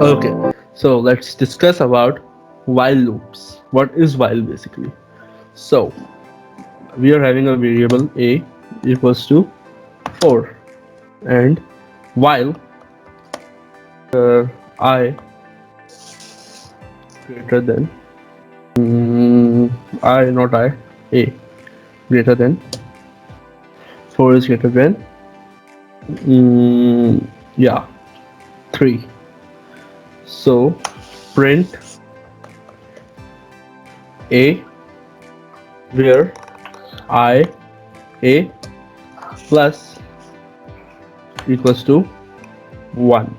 Okay, so let's discuss about while loops. What is while basically? So we are having a variable a equals to 4, and while I greater than I not I a greater than 4 is greater than yeah 3. So print a where I a plus equals to 1.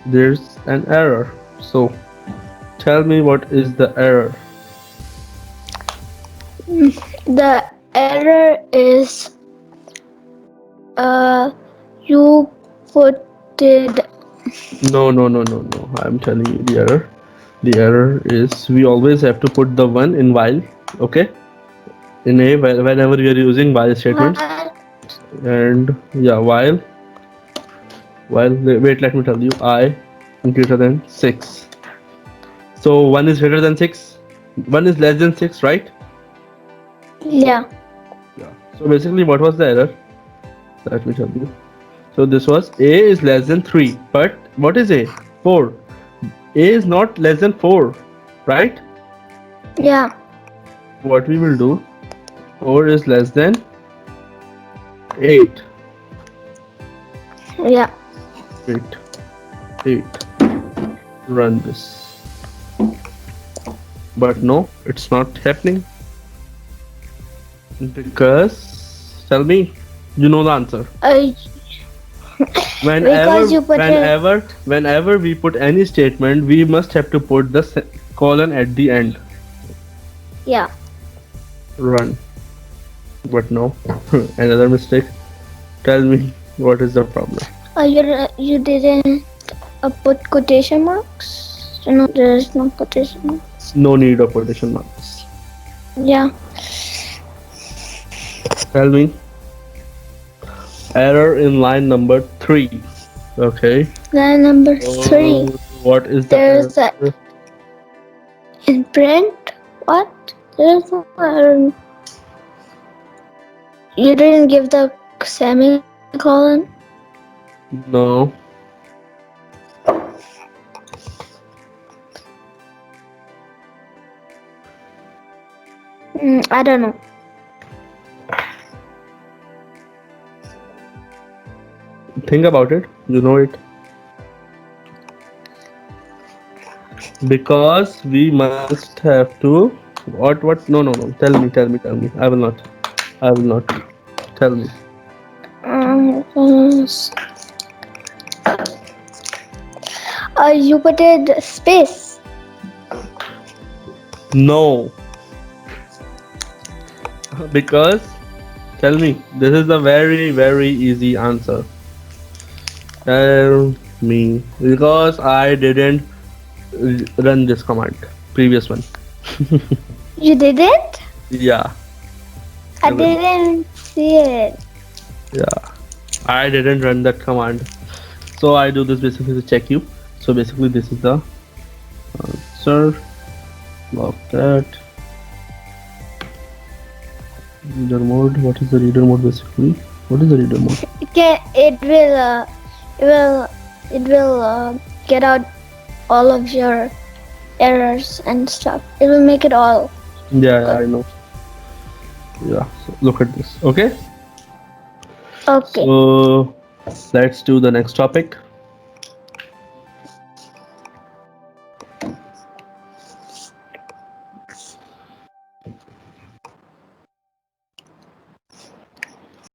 There's an error. So tell me what is the error? The error is you put it. No. I'm telling you the error. The error is we always have to put the 1 in while. Okay. In a whenever we are using while statements. What? And yeah, while wait, let me tell you, I greater than 6. So 1 is greater than 6. 1 is less than 6, right? Yeah. Yeah. So basically, what was the error? Let me tell you. So this was a is less than 3. But what is a? 4. A is not less than 4, right? Yeah. What we will do, 4 is less than 8. Yeah. Wait, 8. Run this. But no, it's not happening. Because, tell me, you know the answer. Whenever, Because you put whenever we put any statement, we must have to put the colon at the end. Yeah. Run. But no, another mistake. Tell me what is the problem. You didn't put quotation marks. No, there is no quotation marks. No need of quotation marks. Yeah. Tell me. Error in line number 3. Okay. Line number 3. What is the There's error? in print. What? There's no error. You didn't give the semicolon. No. I don't know. Think about it. You know it. Because we must have to. What? No. Tell me. I will not. I will not. Tell me. You put it space. No. Because. Tell me. This is a very easy answer. Tell me. Because I didn't run this command. Previous one. You didn't? Yeah. I didn't see it. Yeah. I didn't run that command. So I do this basically to check you. So basically this is the answer of that. Reader mode. What is the reader mode basically? What is the reader mode? It will get out all of your errors and stuff. It will make it all. Yeah, I know. Yeah, so look at this. Okay. Okay. So let's do the next topic.